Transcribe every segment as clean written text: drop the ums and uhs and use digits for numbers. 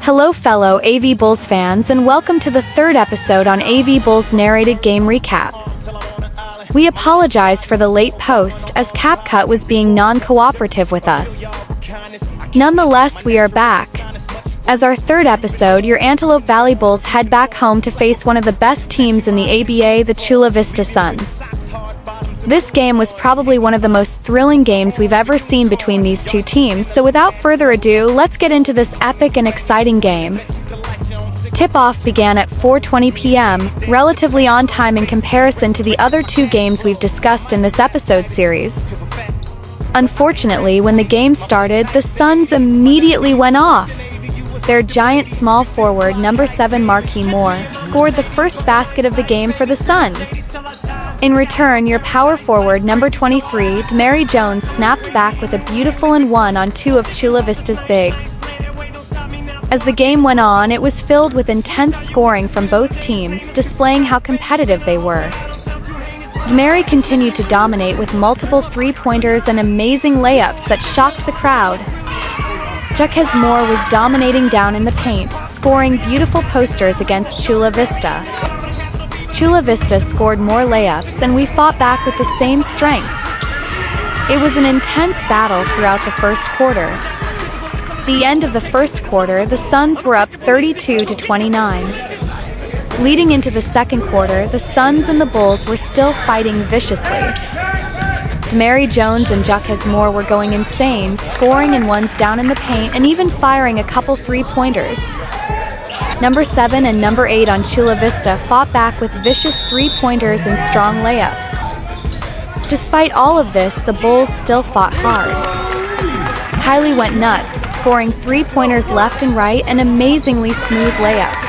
Hello fellow AV Bulls fans and welcome to the third episode on AV Bulls narrated game recap. We apologize for the late post as CapCut was being non-cooperative with us. Nonetheless, we are back. As our third episode, your Antelope Valley Bulls head back home to face one of the best teams in the ABA, the Chula Vista Suns. This game was probably one of the most thrilling games we've ever seen between these two teams, so without further ado, let's get into this epic and exciting game. Tip-off began at 4:20 p.m., relatively on time in comparison to the other two games we've discussed in this episode series. Unfortunately, when the game started, the Suns immediately went off. Their giant small forward, number 7 Marquis Moore, scored the first basket of the game for the Suns. In return, your power forward, number 23, Mary Jones, snapped back with a beautiful and 1 on 2 of Chula Vista's bigs. As the game went on, it was filled with intense scoring from both teams, displaying how competitive they were. Mary continued to dominate with multiple three-pointers and amazing layups that shocked the crowd. Jaquez Moore was dominating down in the paint, scoring beautiful posters against Chula Vista. Chula Vista scored more layups, and we fought back with the same strength. It was an intense battle throughout the first quarter. At the end of the first quarter, the Suns were up 32-29. Leading into the second quarter, the Suns and the Bulls were still fighting viciously. Mary Jones and Jaquez Moore were going insane, scoring in ones down in the paint and even firing a couple three-pointers. Number 7 and number 8 on Chula Vista fought back with vicious three-pointers and strong layups. Despite all of this, the Bulls still fought hard. Kylie went nuts, scoring three-pointers left and right and amazingly smooth layups.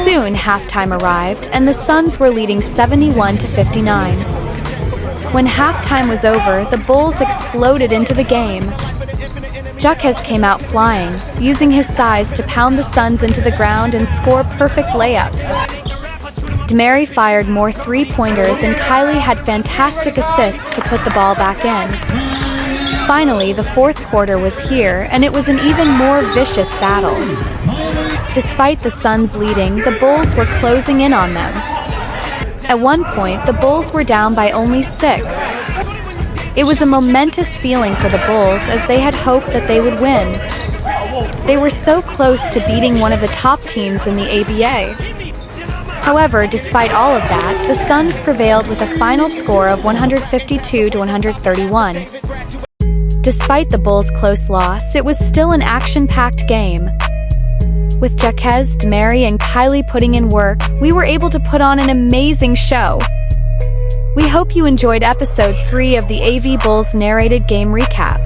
Soon, halftime arrived, and the Suns were leading 71-59. When halftime was over, the Bulls exploded into the game. Jaquez came out flying, using his size to pound the Suns into the ground and score perfect layups. Mary fired more three-pointers and Kylie had fantastic assists to put the ball back in. Finally, the fourth quarter was here, and it was an even more vicious battle. Despite the Suns leading, the Bulls were closing in on them. At one point, the Bulls were down by only 6. It was a momentous feeling for the Bulls as they had hoped that they would win. They were so close to beating one of the top teams in the ABA. However, despite all of that, the Suns prevailed with a final score of 152-131. Despite the Bulls' close loss, it was still an action-packed game. With Jaquez, Mary, and Kylie putting in work, we were able to put on an amazing show. We hope you enjoyed episode 3 of the AV Bulls narrated game recap.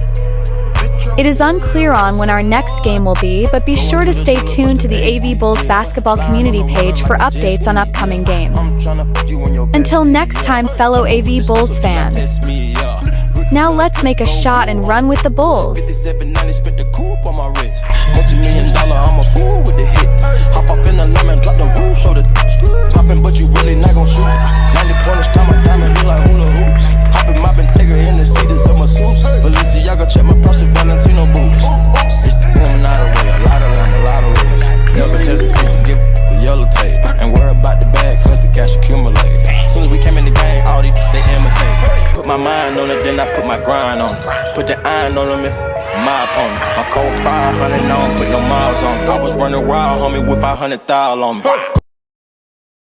It is unclear on when our next game will be, but be sure to stay tuned to the AV Bulls basketball community page for updates on upcoming games. Until next time, fellow AV Bulls fans. Now let's make a shot and run with the Bulls. $multi-million, I'm a fool with the hits. Hop up in the lemon, drop the roof, show the poppin', but you really not gon' shoot. 90 pointers, count my diamond, look like hula hoops. Hoppin', moppin', take her in the seats of my suits. Balenciaga, check my price with Valentino boots. It's the woman out of way, a lot of them, a lot of ways. Never hesitate, give the yellow tape. And worry about the bag, cause the cash accumulate. Soon as we came in the game, all these, they imitate. Put my mind on it, then I put my grind on it. Put the iron on them, my opponent. My cold 500 on, put no miles on me. I was running wild, homie, with 500,000 on me.